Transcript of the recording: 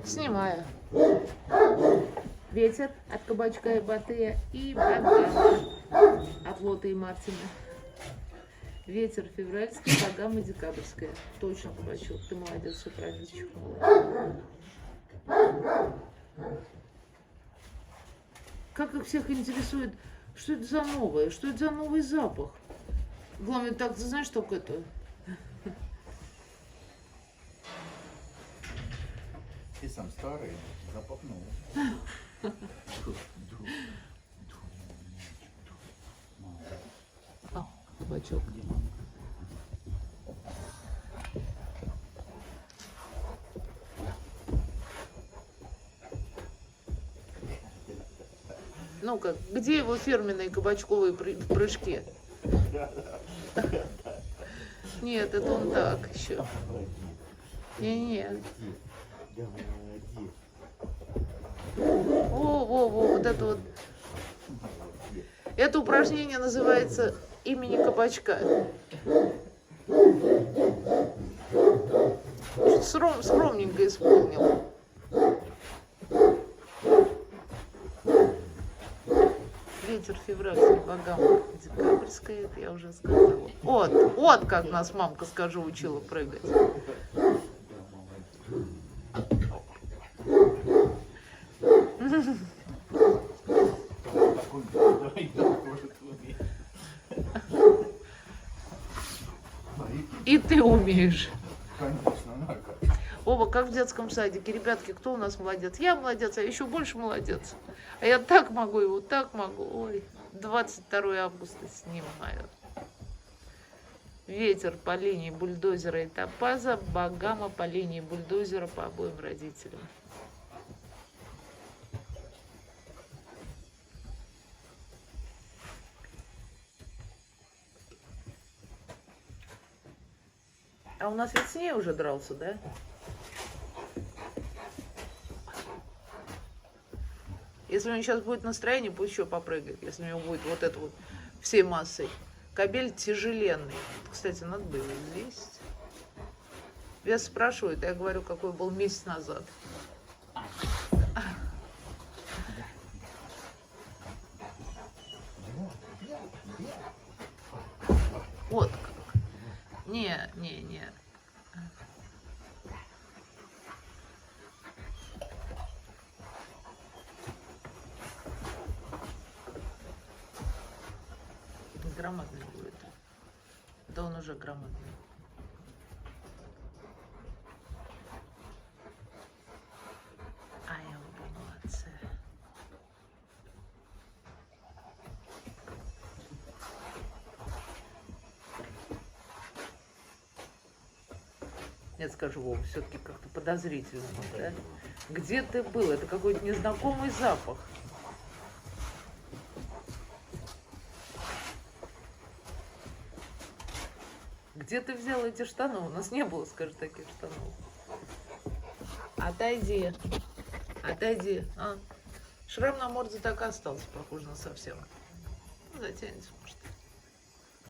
Снимаю. Ветер от кабачка и батыя и богама от Лота и Мартина. Ветер февральский, богама декабрьская. Точно, кабачок, ты молодец, все правильно чихнула. Как их всех интересует, что это за новое, что это за новый запах. Главное, так, ты знаешь, только это... Ты сам старый, запахнул. Кабачок. Ну-ка, где его фирменные кабачковые прыжки? Нет, это он так еще. Не-не. Во, вот это вот. Это упражнение называется имени кабачка. Скромненько исполнил. Ветер февральский, богама декабрьская, это я уже сказала. Вот как нас мамка, скажу, учила прыгать. И ты умеешь. Конечно, надо. Оба, как в детском садике. Ребятки, кто у нас молодец? Я молодец, а еще больше молодец. А я так могу его, так могу. Ой, 22 августа снимаю. Ветер по линии бульдозера и топаза, богама по линии бульдозера по обоим родителям. А у нас ведь с ней уже дрался, да? Если у него сейчас будет настроение, пусть еще попрыгает. Если у него будет вот это вот всей массой. Кобель тяжеленный. Кстати, надо бы его взвесить. Вес спрашивают, я говорю, какой был месяц назад. Вот как. Не. Громадный будет. Да он уже громадный. Ай, оба молодцы. Нет, скажу, Вова, все-таки как-то подозрительно, да? Где ты был? Это какой-то незнакомый запах. Где ты взял эти штаны? У нас не было, скажи, таких штанов. Отойди. Отойди. А? Шрам на морде так и остался, похоже на совсем. Ну, затянется, может.